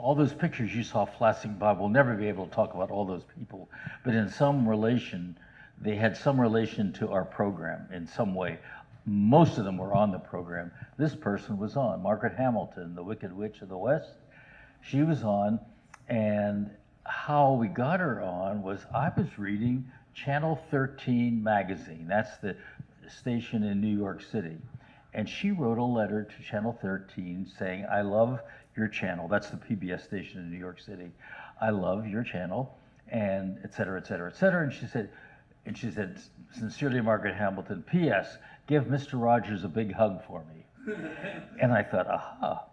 all those pictures you saw flashing by, we'll never be able to talk about all those people, but in some relation, they had some relation to our program in some way. Most of them were on the program. This person was on, Margaret Hamilton, the Wicked Witch of the West. She was on, and how we got her on was I was reading Channel 13 magazine. That's the station in New York City. And she wrote a letter to Channel 13 saying, I love your channel. That's the PBS station in New York City. I love your channel, and et cetera, et cetera, et cetera. And she said, sincerely, Margaret Hamilton, P.S., give Mr. Rogers a big hug for me. And I thought, aha.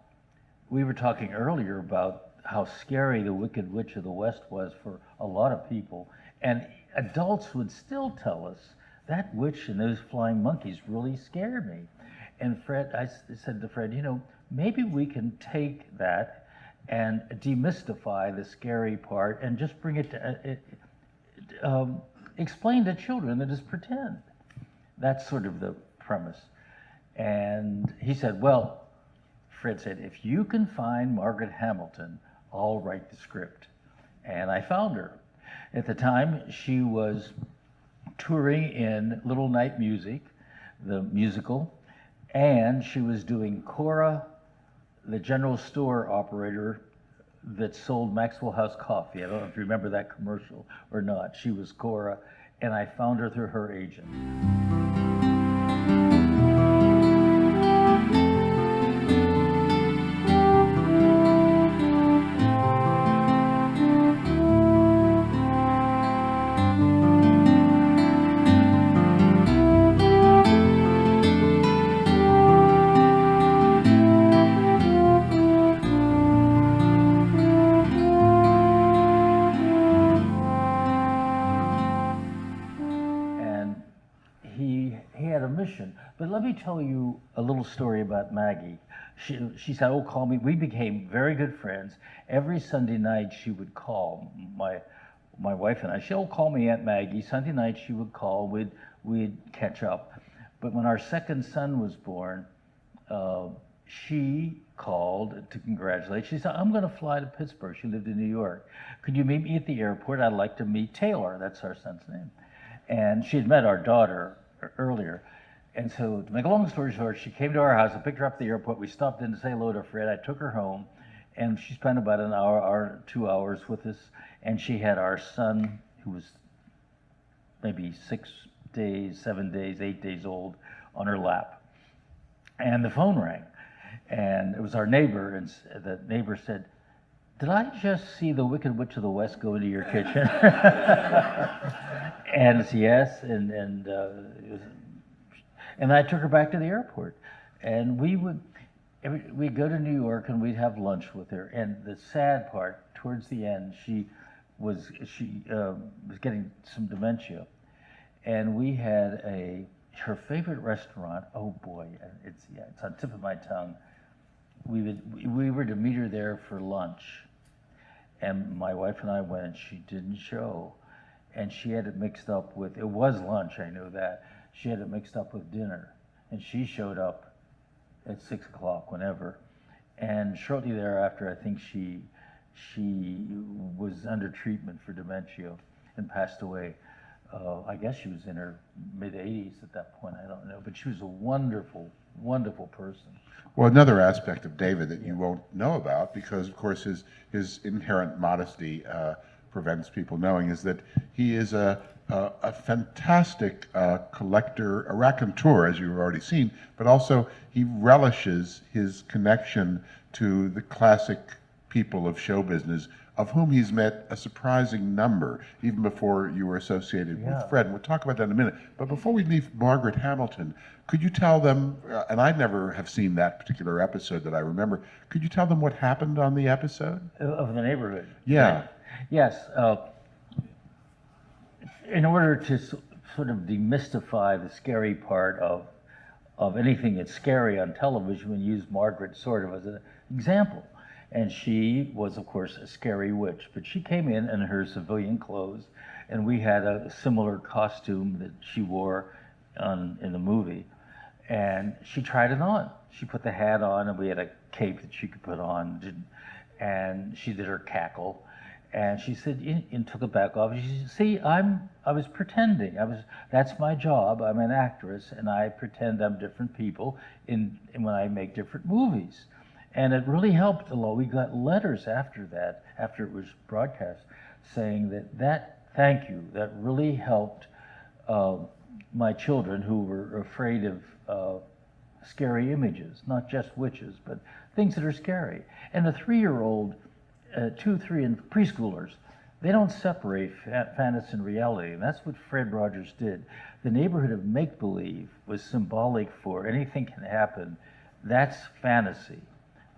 We were talking earlier about how scary the Wicked Witch of the West was for a lot of people. And adults would still tell us, that witch and those flying monkeys really scared me. And Fred, I said to Fred, maybe we can take that and demystify the scary part and just bring it to, explain to children and just pretend. That's sort of the premise. And he said, well, Fred said, if you can find Margaret Hamilton, I'll write the script. And I found her. At the time, she was touring in Little Night Music, the musical, and she was doing Cora, the general store operator that sold Maxwell House coffee. I don't know if you remember that commercial or not. She was Cora, and I found her through her agent. But let me tell you a little story about Maggie. She said, oh, call me. We became very good friends. Every Sunday night she would call, my wife and I. She'll call me Aunt Maggie. Sunday night she would call. We'd catch up. But when our second son was born, she called to congratulate. She said, I'm going to fly to Pittsburgh. She lived in New York. Could you meet me at the airport? I'd like to meet Taylor. That's our son's name. And she had met our daughter earlier. And so, to make a long story short, she came to our house. I picked her up at the airport. We stopped in to say hello to Fred. I took her home, and she spent about an hour, 2 hours with us. And she had our son, who was maybe 6 days, 7 days, 8 days old, on her lap. And the phone rang, and it was our neighbor. And the neighbor said, did I just see the Wicked Witch of the West go into your kitchen? And it's yes, and it was. And I took her back to the airport, and we'd go to New York and we'd have lunch with her. And the sad part, towards the end, she was getting some dementia, and we had her favorite restaurant. Oh boy, it's on the tip of my tongue. We were to meet her there for lunch, and my wife and I went, and she didn't show, and she had it mixed up with. It was lunch, I know that. She had it mixed up with dinner, and she showed up at 6 o'clock whenever. And shortly thereafter, I think she was under treatment for dementia and passed away. I guess she was in her mid-80s at that point, I don't know. But she was a wonderful, wonderful person. Well, another aspect of David that you won't know about, because of course his inherent modesty prevents people knowing, is that he is a fantastic collector, a raconteur, as you've already seen, but also he relishes his connection to the classic people of show business, of whom he's met a surprising number, even before you were associated with Fred. And we'll talk about that in a minute. But before we leave Margaret Hamilton, could you tell them, and I never have seen that particular episode that I remember, could you tell them what happened on the episode? Of the neighborhood. Yeah. Right. Yes. In order to sort of demystify the scary part of anything that's scary on television, we use Margaret sort of as an example. And she was, of course, a scary witch, but she came in her civilian clothes, and we had a similar costume that she wore in the movie. And she tried it on. She put the hat on, and we had a cape that she could put on. and she did her cackle, and she said, and took it back off. She said, "See, I was pretending. That's my job. I'm an actress, and I pretend I'm different people when I make different movies." And it really helped a lot. We got letters after that, after it was broadcast, saying thank you, that really helped my children who were afraid of scary images, not just witches, but things that are scary. And the 3-year-old, 2, 3, and preschoolers, they don't separate fantasy and reality, and that's what Fred Rogers did. The neighborhood of make-believe was symbolic for anything can happen. That's fantasy.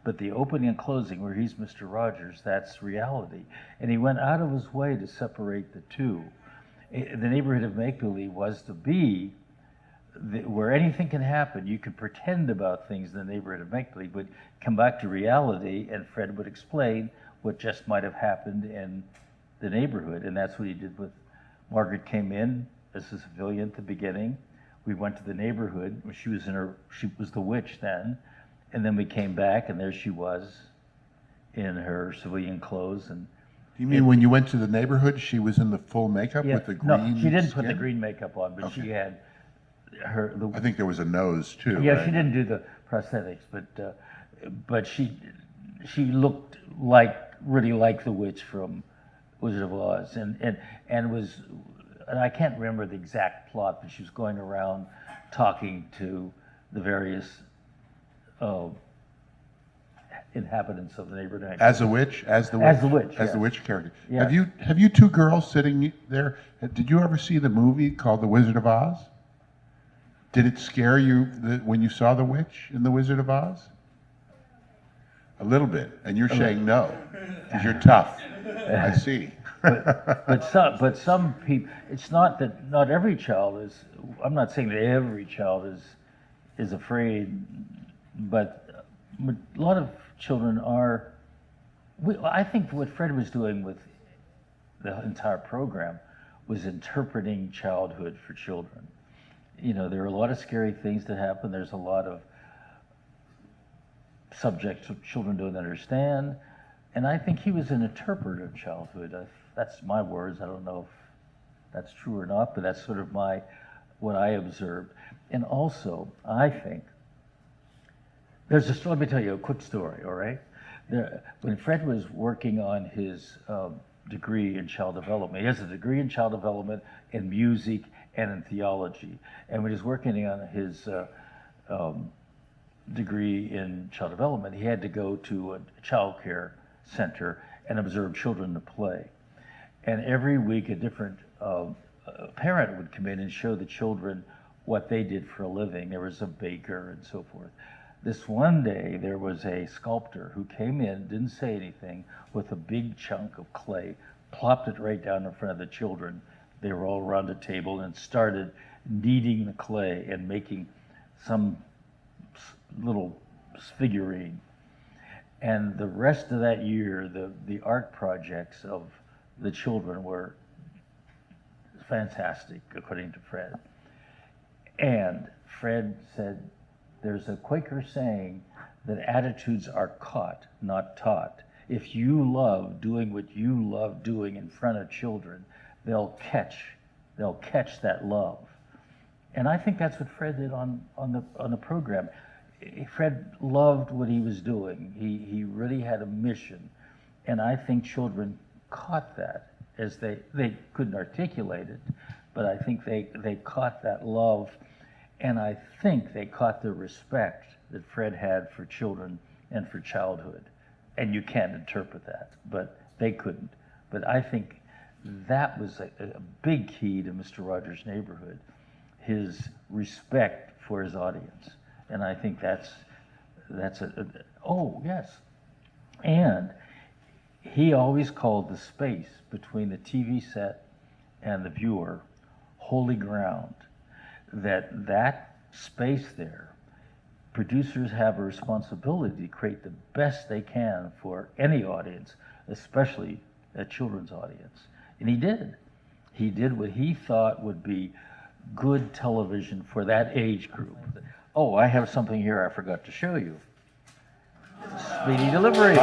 But the opening and closing, where he's Mr. Rogers, that's reality. And he went out of his way to separate the two. The neighborhood of make-believe was to be where anything can happen. You could pretend about things in the neighborhood of make-believe, but come back to reality, and Fred would explain what just might have happened in the neighborhood. And that's what he did with Margaret came in as a civilian at the beginning. We went to the neighborhood. She was the witch then. And then we came back, and there she was in her civilian clothes. And you mean when you went to the neighborhood, she was in the full makeup with the green? No, she didn't put skin? the green makeup on, but Okay. she had her. I think there was a nose too. Yeah, right? she didn't do the prosthetics, but she looked really like the witch from Wizard of Oz, and I can't remember the exact plot, but she was going around talking to the various inhabitants of the neighborhood. As a witch, as the yes. witch character. Yeah. Have you two girls sitting there? Did you ever see the movie called The Wizard of Oz? Did it scare you when you saw the witch in The Wizard of Oz? A little bit, and you're saying no, because you're tough. I see. but some people. It's not that not every child is. I'm not saying that every child is afraid. But a lot of children are. I think what Fred was doing with the entire program was interpreting childhood for children. There are a lot of scary things that happen. There's a lot of subjects that children don't understand. And I think he was an interpreter of childhood. That's my words. I don't know if that's true or not, but that's sort of what I observed. And also, I think, let me tell you a quick story, all right? When Fred was working on his degree in child development, he has a degree in child development, in music, and in theology. And when he was working on his degree in child development, he had to go to a child care center and observe children to play. And every week a different parent would come in and show the children what they did for a living. There was a baker and so forth. This one day, there was a sculptor who came in, didn't say anything, with a big chunk of clay, plopped it right down in front of the children. They were all around the table and started kneading the clay and making some little figurine. And the rest of that year, the art projects of the children were fantastic, according to Fred. And Fred said, there's a Quaker saying that attitudes are caught, not taught. If you love doing what you love doing in front of children, they'll catch that love. And I think that's what Fred did on the program. Fred loved what he was doing. He really had a mission. And I think children caught that, as they couldn't articulate it, but I think they caught that love. And I think they caught the respect that Fred had for children and for childhood. And you can't interpret that, but they couldn't. But I think that was a big key to Mr. Rogers' Neighborhood, his respect for his audience. And I think that's oh, yes. And he always called the space between the TV set and the viewer holy ground. That space there, producers have a responsibility to create the best they can for any audience, especially a children's audience. And he did. He did what he thought would be good television for that age group. Oh, I have something here I forgot to show you. Speedy delivery.